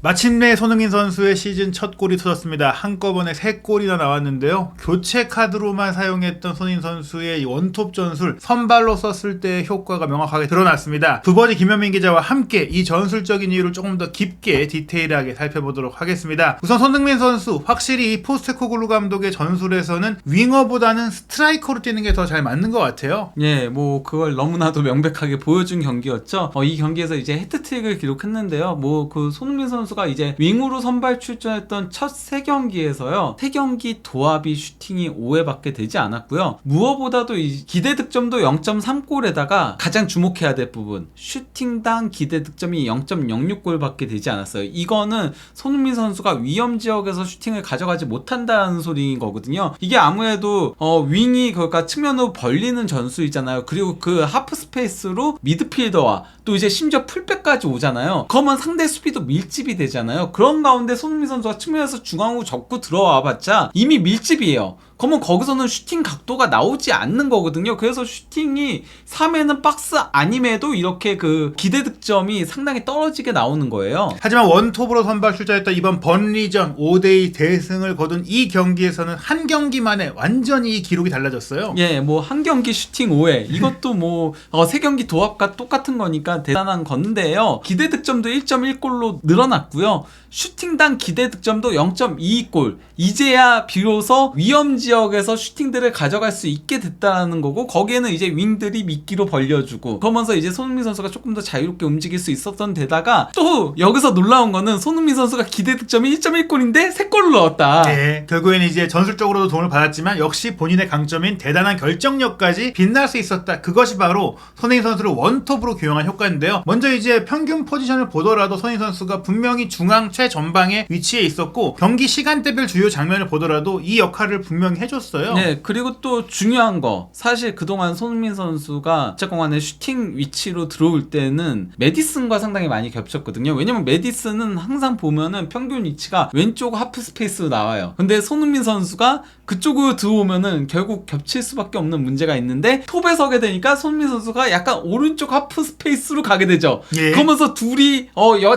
마침내 손흥민 선수의 시즌 첫 골이 터졌습니다. 한꺼번에 3골이나 나왔는데요. 교체 카드로만 사용했던 손흥민 선수의 이 원톱 전술, 선발로 썼을 때의 효과가 명확하게 드러났습니다. 두버지 김현민 기자와 함께 이 전술적인 이유를 조금 더 깊게 디테일하게 살펴보도록 하겠습니다. 우선 손흥민 선수, 확실히 이 포스테코글루 감독의 전술에서는 윙어보다는 스트라이커로 뛰는 게 더 잘 맞는 것 같아요. 예, 뭐 그걸 너무나도 명백하게 보여준 경기였죠. 이 경기에서 이제 해트트릭을 기록했는데요. 뭐 그 손흥민 선수가 이제 윙으로 선발 출전했던 첫 3경기에서요. 3경기 도합이 슈팅이 5회밖에 되지 않았고요. 무엇보다도 이 기대 득점도 0.3골에다가 가장 주목해야 될 부분, 슈팅당 기대 득점이 0.06골밖에 되지 않았어요. 이거는 손흥민 선수가 위험 지역에서 슈팅을 가져가지 못한다는 소리인 거거든요. 이게 아무래도 윙이 그러니까 측면으로 벌리는 전술이잖아요. 그리고 그 하프 스페이스로 미드필더와 또 이제 심지어 풀백까지 오잖아요. 그러면 상대 수비도 밀집이 되잖아요. 그런 가운데 손흥민 선수가 측면에서 중앙으로 접고 들어와봤자 이미 밀집이에요. 그러면 거기서는 슈팅 각도가 나오지 않는 거거든요. 그래서 슈팅이 3회는 박스 아님에도 이렇게 그 기대 득점이 상당히 떨어지게 나오는 거예요. 하지만 원톱으로 선발 출전했던 이번 번리전 5대2 대승을 거둔 이 경기에서는 한 경기 만에 완전히 이 기록이 달라졌어요. 예, 뭐 한 경기 슈팅 5회 이것도 뭐 3경기 도합과 똑같은 거니까 대단한 건데요. 기대 득점도 1.1골로 늘어났고요. 슈팅당 기대 득점도 0.22골. 이제야 비로소 위험 지역에서 슈팅들을 가져갈 수 있게 됐다는 거고, 거기에는 이제 윙들이 미끼로 벌려주고, 그러면서 이제 손흥민 선수가 조금 더 자유롭게 움직일 수 있었던 데다가 또 여기서 놀라운 거는 손흥민 선수가 기대 득점이 1.1골인데 3골을 넣었다. 네, 결국에는 이제 전술적으로도 도움을 받았지만 역시 본인의 강점인 대단한 결정력까지 빛날 수 있었다. 그것이 바로 손흥민 선수를 원톱으로 기용한 효과인데요. 먼저 이제 평균 포지션을 보더라도 손흥민 선수가 분명히 중앙 최전방에 위치해 있었고, 경기 시간대별 주요 장면을 보더라도 이 역할을 분명히 해줬어요. 네, 그리고 또 중요한 거, 사실 그동안 손흥민 선수가 어쨌건 간에 슈팅 위치로 들어올 때는 메디슨과 상당히 많이 겹쳤거든요. 왜냐면 메디슨은 항상 보면은 평균 위치가 왼쪽 하프 스페이스로 나와요. 근데 손흥민 선수가 그쪽으로 들어오면은 결국 겹칠 수밖에 없는 문제가 있는데, 톱에 서게 되니까 손흥민 선수가 약간 오른쪽 하프 스페이스로 가게 되죠. 예. 그러면서 둘이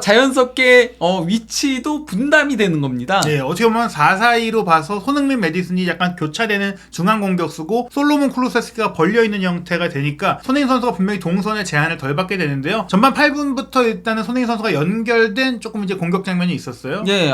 자연스럽게 위치도 분담이 되는 겁니다. 네, 어떻게 보면 4-4-2로 봐서 손흥민 메디슨이 약간 교차되는 중앙 공격수고, 솔로몬 클루세스키가 벌려있는 형태가 되니까 손흥민 선수가 분명히 동선의 제한을 덜 받게 되는데요. 전반 8분부터 일단은 손흥민 선수가 연결된 조금 이제 공격 장면이 있었어요. 예,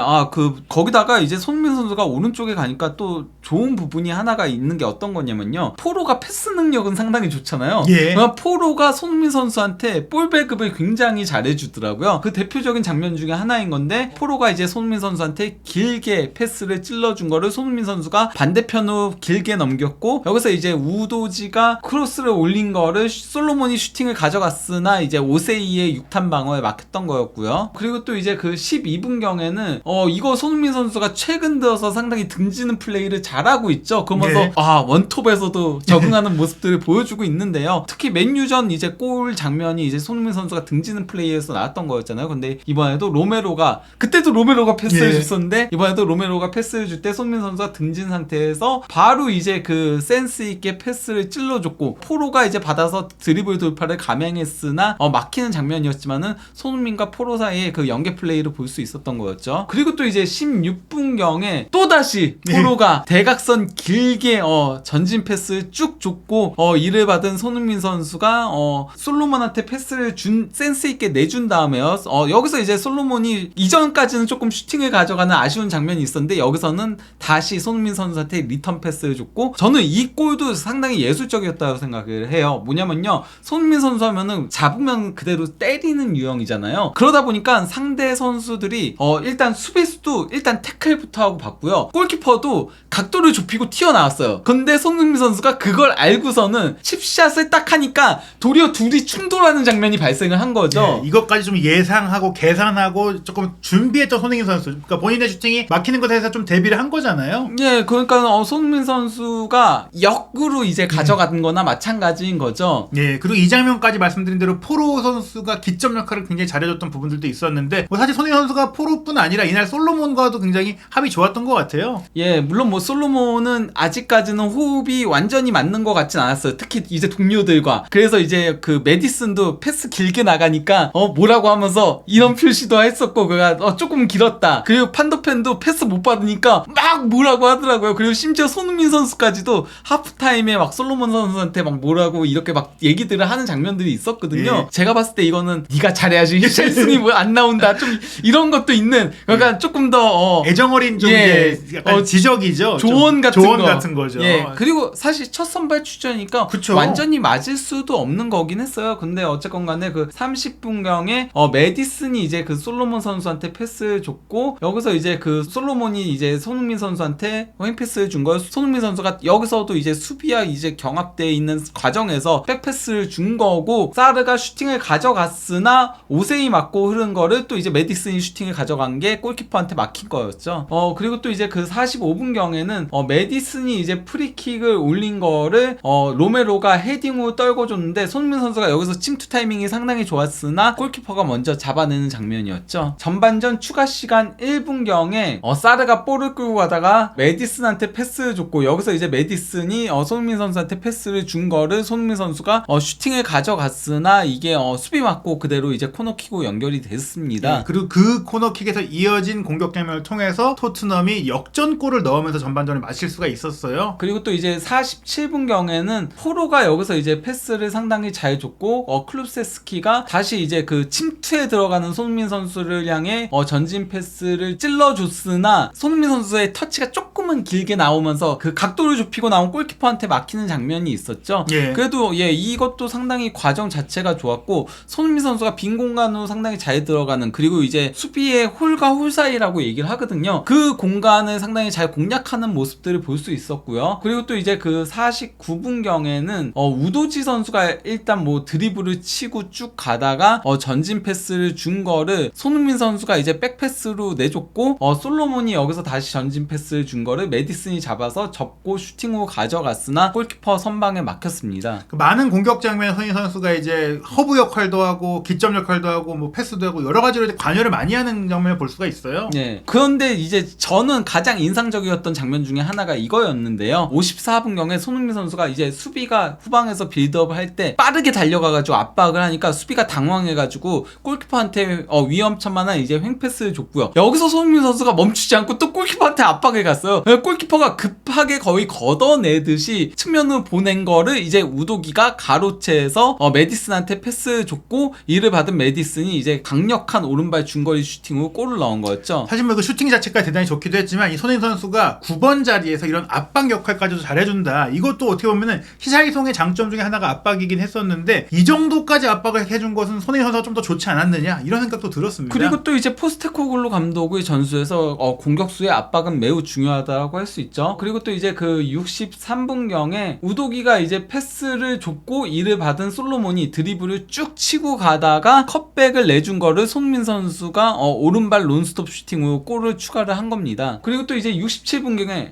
거기다가 이제 손흥민 선수가 오른쪽에 가니까 또 좋은 부분이 하나가 있는 게 어떤 거냐면요. 포로가 패스 능력은 상당히 좋잖아요. 예. 포로가 손흥민 선수한테 볼 배급을 굉장히 잘해주더라고요. 그 대표적인 장면 중에 하나인 건데, 포로가 이제 손흥민 선수한테 길게 패스를 찔러준 거를 손흥민 선수가 반대편으로 길게 넘겼고, 여기서 이제 우도지가 크로스를 올린 거를 솔로몬이 슈팅을 가져갔으나 이제 오세이의 6탄 방어에 막혔던 거였고요. 그리고 또 이제 그 12분경에는 이거 손흥민 선수가 최근 들어서 상당히 등지는 플레이를 잘하고 있죠. 그러면서 네. 원톱에서도 적응하는 모습들을 보여주고 있는데요. 특히 맨유전 이제 골 장면이 이제 손흥민 선수가 등지는 플레이에서 나왔던 거였잖아요. 근데 이번에도 그때도 로메로가 패스를 예. 줬었는데, 이번에도 로메로가 패스를 줄 때 손흥민 선수가 등진 상태에서 바로 이제 그 센스 있게 패스를 찔러줬고, 포로가 이제 받아서 드리블 돌파를 감행했으나 막히는 장면이었지만은 손흥민과 포로 사이에 그 연계 플레이를 볼 수 있었던 거였죠. 그리고 또 이제 16분경에 또다시 포로가 대각선 길게 전진 패스를 쭉 줬고, 이를 받은 손흥민 선수가 솔로몬한테 패스를 센스 있게 내준 다음에요. 여기서 이제 솔로몬이 이전까지는 조금 슈팅을 가져가는 아쉬운 장면이 있었는데, 여기서는 다시 손흥민 선수한테 리턴 패스를 줬고, 저는 이 골도 상당히 예술적이었다고 생각을 해요. 뭐냐면요, 손흥민 선수 하면은 잡으면 그대로 때리는 유형이잖아요. 그러다 보니까 상대 선수들이 일단 수비수도 일단 태클부터 하고 봤고요. 골키퍼도 각도를 좁히고 튀어나왔어요. 근데 손흥민 선수가 그걸 알고서는 칩샷을 딱 하니까 도리어 둘이 충돌하는 장면이 발생을 한 거죠. 네, 이것까지 좀 예상하고 계산하고 조금 준비했던 손흥민 선수. 그러니까 본인의 슈팅이 막히는 것에 대해서 좀 대비를 한 거잖아요. 예, 그러니까 손흥민 선수가 역으로 이제 가져간 거나 마찬가지인 거죠. 예, 그리고 이 장면까지 말씀드린 대로 포로 선수가 기점 역할을 굉장히 잘해줬던 부분들도 있었는데 뭐 사실 손흥민 선수가 포로뿐 아니라 이날 솔로몬과도 굉장히 합이 좋았던 것 같아요. 예, 물론 뭐 솔로몬은 아직까지는 호흡이 완전히 맞는 것 같진 않았어요. 특히 이제 동료들과. 그래서 이제 그 메디슨도 패스 길게 나가니까 뭐라고 하면서 이런 표시도 했었고 그가 조금 길었다. 그리고 판도펜도 패스 못 받으니까 막 뭐라고 하더라고요. 그리고 심지어 손흥민 선수까지도 하프타임에 막 솔로몬 선수한테 막 뭐라고 이렇게 막 얘기들을 하는 장면들이 있었거든요. 예. 제가 봤을 때 이거는 네가 잘해야지 히샬리송이 뭐 안 나온다. 좀 이런 것도 있는 그러니까 조금 더 애정어린 좀 예. 이제 약간 지적이죠. 조언 같은 조언 거. 같은 거죠. 예. 그리고 사실 첫 선발 출전이니까 그쵸. 완전히 맞을 수도 없는 거긴 했어요. 근데 어쨌건 간에 그 30분경에 메디슨이 이제 그 솔로몬 선수한테 패스 줬고 여기서 이제 그 솔로몬이 이제 손흥민 선수한테 횡패스를 준 거예요. 손흥민 선수가 여기서도 이제 수비와 이제 경합되어 있는 과정에서 백패스를 준 거고 사르가 슈팅을 가져갔으나 오세이 맞고 흐른 거를 또 이제 메디슨이 슈팅을 가져간 게 골키퍼한테 막힌 거였죠. 그리고 또 이제 그 45분경에는 메디슨이 이제 프리킥을 올린 거를 로메로가 헤딩으로 떨궈줬는데 손흥민 선수가 여기서 침투 타이밍이 상당히 좋았으나 골키퍼가 먼저 잡아내는 장면이었죠. 전반전 추가 시간 1분경에 사르가 볼을 끌고 가다가 메디슨한테 패스를 줬고 여기서 이제 메디슨이 손흥민 선수한테 패스를 준 거를 손흥민 선수가 슈팅을 가져갔으나 이게 수비 맞고 그대로 이제 코너킥으로 연결이 됐습니다. 예, 그리고 그 코너킥에서 이어진 공격 장면을 통해서 토트넘이 역전골을 넣으면서 전반전을 마칠 수가 있었어요. 그리고 또 이제 47분경에는 포로가 여기서 이제 패스를 상당히 잘 줬고 클룹세스키가 다시 이제 그 침투에 들어가는 손흥민 선수를 향해 전진 패스를 찔러줬으나 손흥민 선수의 터치가 조금은 길게 나오면서 그 각도를 좁히고 나온 골키퍼한테 막히는 장면이 있었죠. 예. 그래도 이것도 상당히 과정 자체가 좋았고 손흥민 선수가 빈 공간으로 상당히 잘 들어가는 그리고 이제 수비의 홀과 홀 사이라고 얘기를 하거든요. 그 공간을 상당히 잘 공략하는 모습들을 볼 수 있었고요. 그리고 또 이제 그 49분경에는 우도지 선수가 일단 뭐 드리블을 치고 쭉 가다가 전진 패스를 준 거를 손흥민 선수가 이제 백패스로 내줬고 솔로몬이 여기서 다시 전진 패스를 준 거를 메디슨이 잡아서 접고 슈팅으로 가져갔으나 골키퍼 선방에 막혔습니다. 그 많은 공격 장면에 손흥민 선수가 이제 허브 역할도 하고 기점 역할도 하고 뭐 패스도 하고 여러 가지로 이제 관여를 많이 하는 장면을 볼 수가 있어요. 네. 그런데 이제 저는 가장 인상적이었던 장면 중에 하나가 이거였는데요. 54분경에 손흥민 선수가 이제 수비가 후방에서 빌드업을 할 때 빠르게 달려가가지고 압박을 하니까 수비가 당황해가지고 골키퍼한테 위험천만한 이제 횡패스를 줬고요. 여기서 손흥민 선수가 멈추지 않고 또 골키퍼한테 압박을 갔어요. 골키퍼가 급하게 거의 걷어내듯이 측면으로 보낸 거를 이제 우도기가 가로채에서 메디슨한테 패스 줬고 이를 받은 메디슨이 이제 강력한 오른발 중거리 슈팅으로 골을 넣은 거였죠. 사실 뭐 그 슈팅 자체가 대단히 좋기도 했지만 이 손흥민 선수가 9번 자리에서 이런 압박 역할까지도 잘해준다. 이것도 어떻게 보면은 히샬리송의 장점 중에 하나가 압박이긴 했었는데 이 정도까지 압박을 해준 것은 손흥민 선수가 좀 더 좋지 않았느냐 이런 생각도 들었습니다. 그리고 또 이제 포스테코글루 감독의 전수에서 공격수의 압박은 매우 중요하다고 할 수 있죠. 그리고 또 이제 그 63분경에 우도기가 이제 패스를 줬고 이를 받은 솔로몬이 드리블을 쭉 치고 가다가 컷백을 내준 거를 손흥민 선수가 오른발 논스톱 슈팅으로 골을 추가를 한 겁니다. 그리고 또 이제 67분경에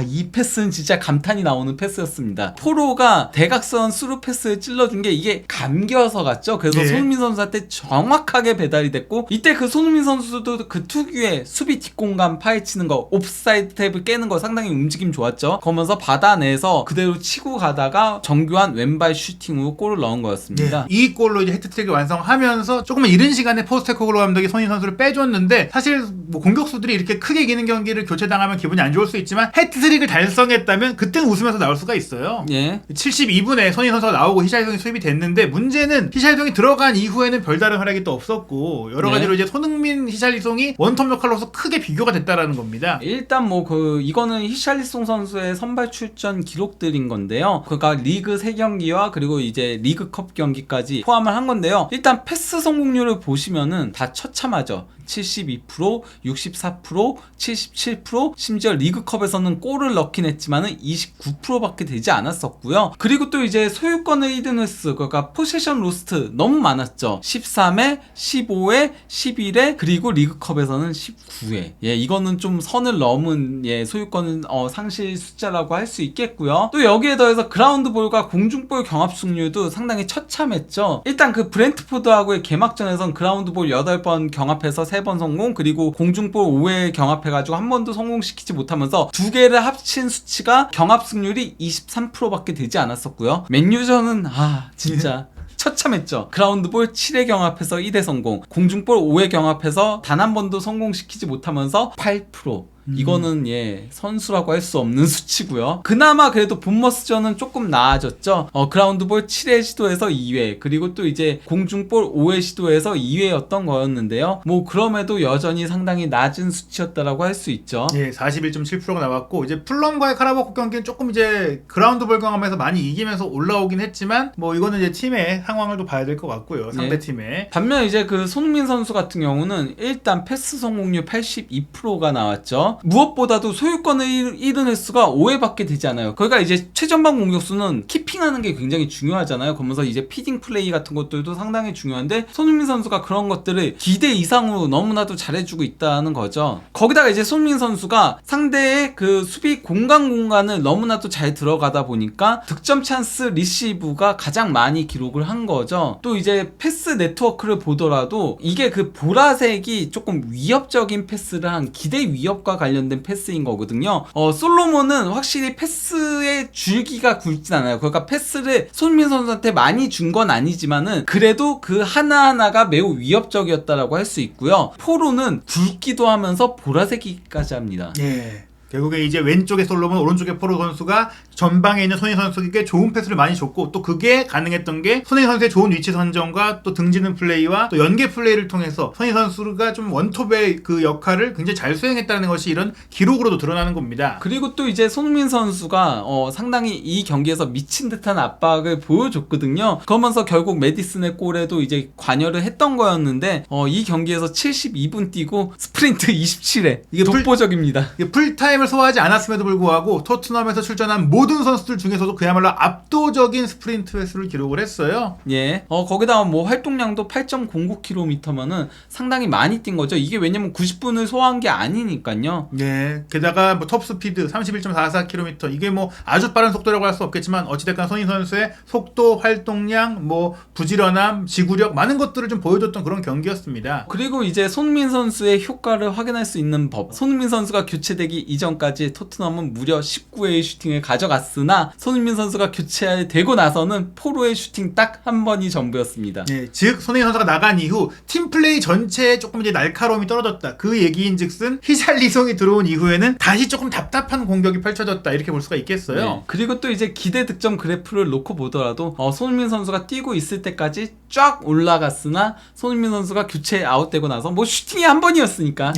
이 패스는 진짜 감탄이 나오는 패스였습니다. 포로가 대각선 스루 패스를 찔러준 게 이게 감겨서 갔죠. 그래서 네. 손흥민 선수한테 정확하게 배달이 됐고 이때 그 손흥민 선수도 그 특유의 수비 뒷공간 파헤치는 거 옵사이드 탭을 깨는 거 상당히 움직임 좋았죠. 그러면서 받아내서 그대로 치고 가다가 정교한 왼발 슈팅으로 골을 넣은 거였습니다. 이 골로 이제 해트트릭을 완성하면서 조금은 이른 시간에 포스테코글루 감독이 손흥민 선수를 빼줬는데 사실 뭐 공격수들이 이렇게 크게 이기는 경기를 교체당하면 기분이 안 좋을 수 있지만 해트트릭을 달성했다면 그때는 웃으면서 나올 수가 있어요. 예. 72분에 손흥민 선수가 나오고 히샬리송이 수입이 됐는데 문제는 히샬리송이 들어간 이후에는 별다른 활약이 또 없었고 여러 가지로 이제 손흥민 히샬리송이 원톱 역할로서 크게 비교가 됐다라는 겁니다. 일단 뭐 이거는 히샬리송 선수의 선발 출전 기록들인 건데요. 그러니까 리그 3경기와 그리고 이제 리그컵 경기까지 포함을 한 건데요. 일단 패스 성공률을 보시면은 다 처참하죠. 72%, 64%, 77%, 심지어 리그컵에서는 골을 넣긴 했지만은 29%밖에 되지 않았었고요. 그리고 또 이제 소유권의 히든 횟수, 그러니까 포세션 로스트 너무 많았죠. 13회, 15회, 11회, 그리고 리그컵에서는 19회. 이거는 좀 선을 넘은 소유권 많은 상실 숫자라고 할 수 있겠고요. 또 여기에 더해서 그라운드볼과 공중볼 경합 승률도 상당히 처참했죠. 일단 그 브렌트포드하고의 개막전에선 그라운드볼 8번 경합해서 3번 성공, 그리고 공중볼 5회 경합해가지고 한 번도 성공시키지 못하면서 두 개를 합친 수치가 경합 승률이 23%밖에 되지 않았었고요. 맨유전은 진짜 처참했죠. 그라운드볼 7회 경합해서 1회 성공, 공중볼 5회 경합해서 단 한 번도 성공시키지 못하면서 8%. 이거는 선수라고 할 수 없는 수치고요. 그나마 그래도 본머스전은 조금 나아졌죠. 그라운드볼 7회 시도에서 2회, 그리고 또 이제 공중볼 5회 시도에서 2회였던 거였는데요. 뭐 그럼에도 여전히 상당히 낮은 수치였다라고 할 수 있죠. 41.7%가 나왔고, 이제 풀럼과의 카라바오 경기는 조금 이제 그라운드볼 경험에서 많이 이기면서 올라오긴 했지만, 뭐 이거는 이제 팀의 상황을 또 봐야 될 것 같고요. 상대 팀의. 반면 이제 그 손흥민 선수 같은 경우는 일단 패스 성공률 82%가 나왔죠. 무엇보다도 소유권을 잃은 횟수가 5회밖에 되지 않아요. 그러니까 이제 최전방 공격수는 키핑하는 게 굉장히 중요하잖아요. 그러면서 이제 피딩 플레이 같은 것들도 상당히 중요한데 손흥민 선수가 그런 것들을 기대 이상으로 너무나도 잘해주고 있다는 거죠. 거기다가 이제 손흥민 선수가 상대의 그 수비 공간을 너무나도 잘 들어가다 보니까 득점 찬스 리시브가 가장 많이 기록을 한 거죠. 또 이제 패스 네트워크를 보더라도 이게 그 보라색이 조금 위협적인 패스를 한 기대 위협과 관련된 패스인 거거든요. 솔로몬은 확실히 패스의 줄기가 굵진 않아요. 그러니까 패스를 손흥민 선수한테 많이 준 건 아니지만은 그래도 그 하나하나가 매우 위협적이었다라고 할 수 있고요. 포로는 굵기도 하면서 보라색이까지 합니다. 결국에 이제 왼쪽에 솔로몬, 오른쪽에 포로 선수가 전방에 있는 손흥민 선수에게 좋은 패스를 많이 줬고, 또 그게 가능했던 게 손흥민 선수의 좋은 위치 선정과 또 등지는 플레이와 또 연계 플레이를 통해서 손흥민 선수가 좀 원톱의 그 역할을 굉장히 잘 수행했다는 것이 이런 기록으로도 드러나는 겁니다. 그리고 또 이제 손흥민 선수가 상당히 이 경기에서 미친 듯한 압박을 보여줬거든요. 그러면서 결국 메디슨의 골에도 이제 관여를 했던 거였는데 이 경기에서 72분 뛰고 스프린트 27회. 이게 독보적입니다. 풀타임을 소화하지 않았음에도 불구하고 토트넘에서 출전한 모든 선수들 중에서도 그야말로 압도적인 스프린트 횟수를 기록을 했어요. 거기다가 뭐 활동량도 8.09km면은 상당히 많이 뛴 거죠. 이게 왜냐면 90분을 소화한 게 아니니까요. 게다가 뭐 톱스피드 31.44km, 이게 뭐 아주 빠른 속도라고 할 수 없겠지만 어찌됐건 손흥민 선수의 속도, 활동량, 뭐 부지런함, 지구력, 많은 것들을 좀 보여줬던 그런 경기였습니다. 그리고 이제 손흥민 선수의 효과를 확인할 수 있는 법. 손흥민 선수가 교체되기 이전까지 토트넘은 무려 19회의 슈팅을 가져갔으나 손흥민 선수가 교체되고 나서는 포로의 슈팅 딱 한 번이 전부였습니다. 즉 손흥민 선수가 나간 이후 팀플레이 전체에 조금 이제 날카로움이 떨어졌다. 그 얘기인즉슨 히샬리송이 들어온 이후에는 다시 조금 답답한 공격이 펼쳐졌다, 이렇게 볼 수가 있겠어요. 그리고 또 이제 기대 득점 그래프를 놓고 보더라도 손흥민 선수가 뛰고 있을 때까지 쫙 올라갔으나 손흥민 선수가 교체 아웃되고 나서 뭐 슈팅이 한 번이었으니까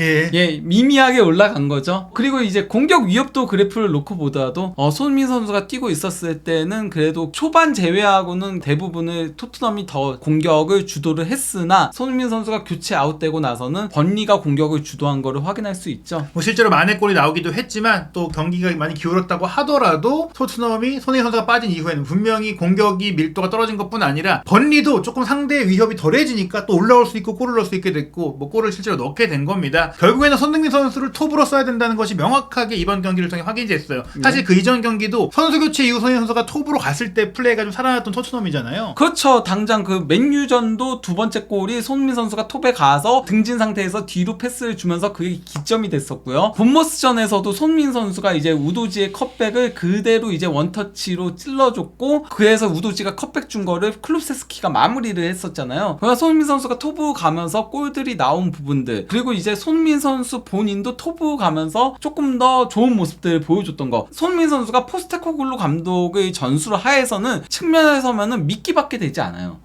미미하게 올라간 거죠. 그리고 이제 공격 위협도 그래프를 놓고 보더라도 손흥민 선수가 뛰고 있었을 때는 그래도 초반 제외하고는 대부분을 토트넘이 더 공격을 주도를 했으나 손흥민 선수가 교체 아웃되고 나서는 번리가 공격을 주도한 거를 확인할 수 있죠. 뭐 실제로 만회골이 나오기도 했지만 또 경기가 많이 기울었다고 하더라도 토트넘이 손흥민 선수가 빠진 이후에는 분명히 공격이 밀도가 떨어진 것뿐 아니라 번리도 조금 상대의 위협이 덜해지니까 또 올라올 수 있고 골을 넣을 수 있게 됐고, 뭐 골을 실제로 넣게 된 겁니다. 결국에는 손흥민 선수를 톱으로 써야 된다는 것이 명확하게 이번 경기를 통해 확인이 됐어요. 사실 그 이전 경기도 선수 교체 이후 손흥민 선수가 톱으로 갔을 때 플레이가 좀 살아났던 토트넘이잖아요. 그렇죠. 당장 그 맨유전도 두 번째 골이 손흥민 선수가 톱에 가서 등진 상태에서 뒤로 패스를 주면서 그게 기점이 됐었고요. 본머스전에서도 손흥민 선수가 이제 우도지의 컷백을 그대로 이제 원터치로 찔러줬고, 그래서 우도지가 컷백 준 거를 클룹세스키가 마무리를 했었잖아요. 그러니까 손흥민 선수가 톱으로 가면서 골들이 나온 부분들, 그리고 이제 손흥민 선수 본인도 톱으로 가면서 조금 더 좋은 모습들을 보여줬던 거. 손흥민 선수가 포스테코글루 감독의 전술 하에서는 측면에서면은 미끼밖에 되지 않아요.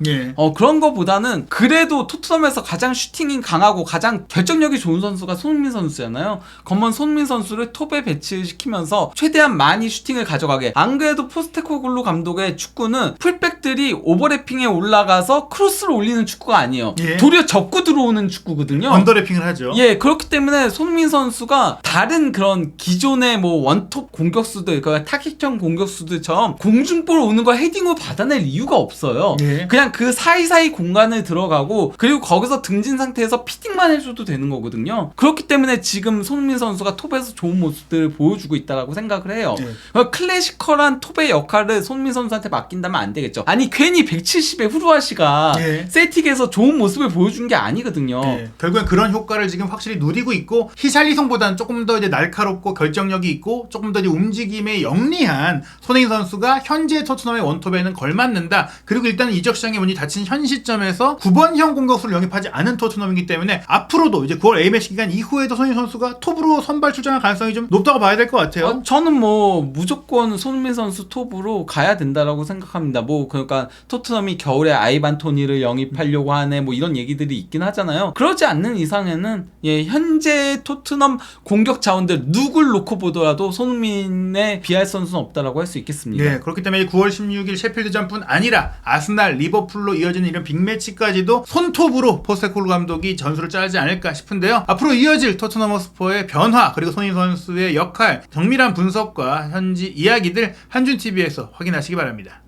그런 거보다는 그래도 토트넘에서 가장 슈팅이 강하고 가장 결정력이 좋은 선수가 손흥민 선수잖아요. 그러면 손흥민 선수를 톱에 배치시키면서 최대한 많이 슈팅을 가져가게. 안 그래도 포스테코글루 감독의 축구는 풀백들이 오버래핑에 올라가서 들어가서 크로스를 올리는 축구가 아니에요. 예. 도리어 접고 들어오는 축구거든요. 언더래핑을 하죠. 예, 그렇기 때문에 손흥민 선수가 다른 그런 기존의 뭐 원톱 공격수들, 그러니까 타깃형 공격수들처럼 공중볼 오는 걸 헤딩으로 받아낼 이유가 없어요. 예. 그냥 그 사이사이 공간을 들어가고 그리고 거기서 등진 상태에서 피딩만 해줘도 되는 거거든요. 그렇기 때문에 지금 손흥민 선수가 톱에서 좋은 모습들을 보여주고 있다라고 생각을 해요. 예. 클래시컬한 톱의 역할을 손흥민 선수한테 맡긴다면 안 되겠죠. 아니 괜히 170의 후루아시가 예. 셀틱에서 좋은 모습을 보여준 게 아니거든요. 네, 결국엔 그런 효과를 지금 확실히 누리고 있고 히샬리송보다는 조금 더 이제 날카롭고 결정력이 있고 조금 더 이제 움직임에 영리한 손흥민 선수가 현재 토트넘의 원톱에는 걸맞는다. 그리고 일단 이적 시장의 문이 닫힌 현 시점에서 9번형 공격수를 영입하지 않은 토트넘이기 때문에 앞으로도 이제 9월 A매치 기간 이후에도 손흥민 선수가 톱으로 선발 출장할 가능성이 좀 높다고 봐야 될 것 같아요. 저는 뭐 무조건 손흥민 선수 톱으로 가야 된다라고 생각합니다. 뭐 그러니까 토트넘이 겨울에 아이반 토니를 영입하려고 하네 뭐 이런 얘기들이 있긴 하잖아요. 그러지 않는 이상에는 예, 현재 토트넘 공격 자원들 누굴 놓고 보더라도 손흥민에 비할 선수는 없다라고 할 수 있겠습니다. 네, 그렇기 때문에 9월 16일 셰필드전뿐 아니라 아스날, 리버풀로 이어지는 이런 빅매치까지도 손톱으로 포스테코글루 감독이 전술을 짜지 않을까 싶은데요. 앞으로 이어질 토트넘 허스퍼의 변화 그리고 손흥민 선수의 역할 정밀한 분석과 현지 이야기들 한준TV에서 확인하시기 바랍니다.